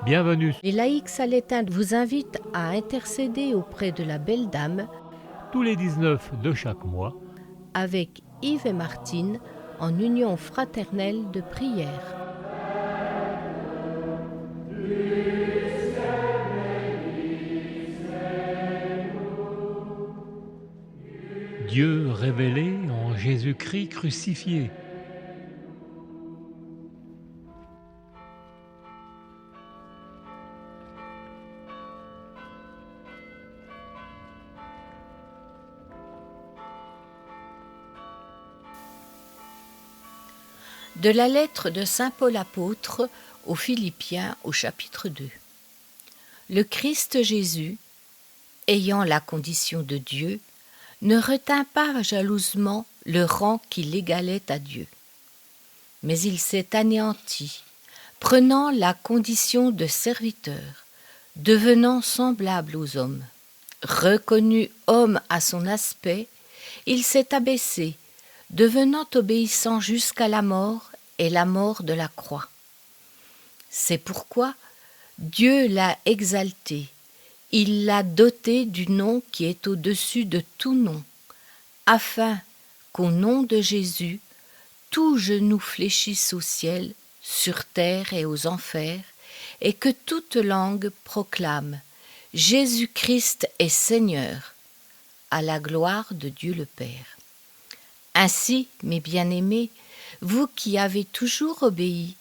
Bienvenue Les laïcs salétains vous invitent à intercéder auprès de la Belle Dame tous les 19 de chaque mois. avec Yves et Martine en union fraternelle de prière. Dieu révélé en Jésus-Christ crucifié. De la lettre de saint Paul apôtre aux Philippiens au chapitre 2. Le Christ Jésus, ayant la condition de Dieu, ne retint pas jalousement le rang qui l'égalait à Dieu. Mais il s'est anéanti, prenant la condition de serviteur, devenant semblable aux hommes. Reconnu homme à son aspect, il s'est abaissé, devenant obéissant jusqu'à la mort et la mort de la croix. C'est pourquoi Dieu l'a exalté, il l'a doté du nom qui est au-dessus de tout nom, afin qu'au nom de Jésus, tout genou fléchisse au ciel, sur terre et aux enfers, et que toute langue proclame « Jésus-Christ est Seigneur », à la gloire de Dieu le Père. Ainsi, mes bien-aimés, vous qui avez toujours obéi,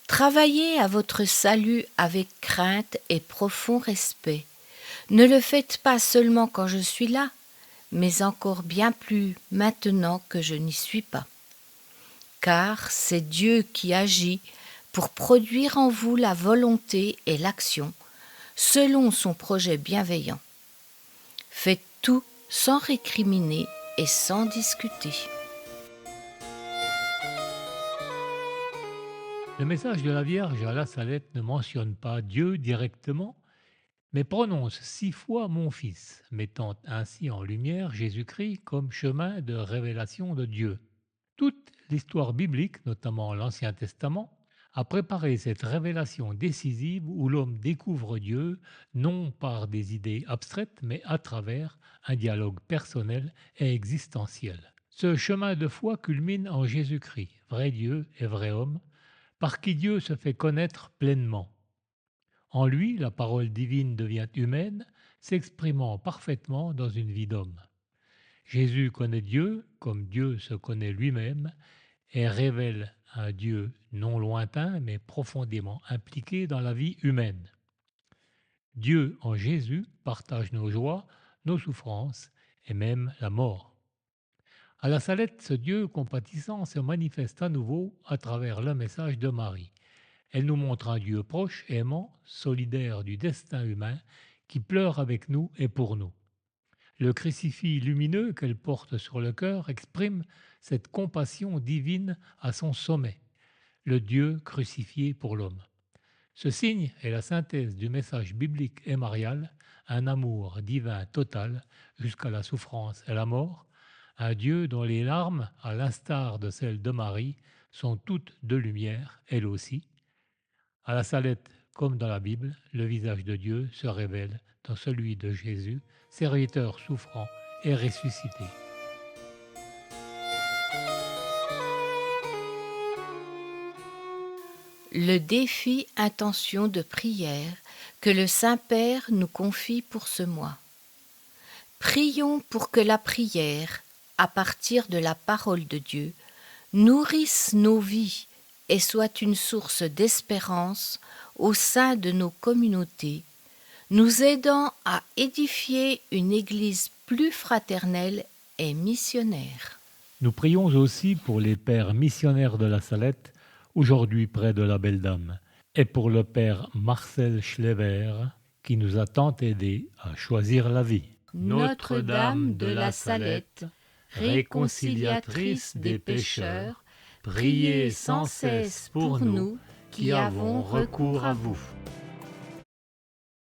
travaillez à votre salut avec crainte et profond respect. Ne le faites pas seulement quand je suis là, mais encore bien plus maintenant que je n'y suis pas. Car c'est Dieu qui agit pour produire en vous la volonté et l'action, selon son projet bienveillant. Faites tout sans récriminer et sans discuter. Le message de la Vierge à la Salette ne mentionne pas Dieu directement, mais prononce 6 fois mon Fils, mettant ainsi en lumière Jésus-Christ comme chemin de révélation de Dieu. Toute l'histoire biblique, notamment l'Ancien Testament, a préparé cette révélation décisive où l'homme découvre Dieu non par des idées abstraites, mais à travers un dialogue personnel et existentiel. Ce chemin de foi culmine en Jésus-Christ, vrai Dieu et vrai homme, par qui Dieu se fait connaître pleinement. En lui, la parole divine devient humaine, s'exprimant parfaitement dans une vie d'homme. Jésus connaît Dieu comme Dieu se connaît lui-même et révèle un Dieu non lointain mais profondément impliqué dans la vie humaine. Dieu en Jésus partage nos joies, nos souffrances et même la mort. À la Salette, ce Dieu compatissant se manifeste à nouveau à travers le message de Marie. Elle nous montre un Dieu proche, aimant, solidaire du destin humain, qui pleure avec nous et pour nous. Le crucifix lumineux qu'elle porte sur le cœur exprime cette compassion divine à son sommet, le Dieu crucifié pour l'homme. Ce signe est la synthèse du message biblique et marial, un amour divin total jusqu'à la souffrance et la mort, un Dieu dont les larmes, à l'instar de celles de Marie, sont toutes de lumière, elles aussi. À la Salette, comme dans la Bible, le visage de Dieu se révèle dans celui de Jésus, serviteur souffrant et ressuscité. Le défi intention de prière que le Saint-Père nous confie pour ce mois. Prions pour que la prière, à partir de la parole de Dieu, nourrisse nos vies et soit une source d'espérance au sein de nos communautés, nous aidant à édifier une Église plus fraternelle et missionnaire. Nous prions aussi pour les pères missionnaires de la Salette, aujourd'hui près de la Belle Dame, et pour le père Marcel Schlever, qui nous a tant aidés à choisir la vie. Notre-Dame de la Salette, réconciliatrice des pécheurs, priez sans cesse pour nous qui avons recours à vous.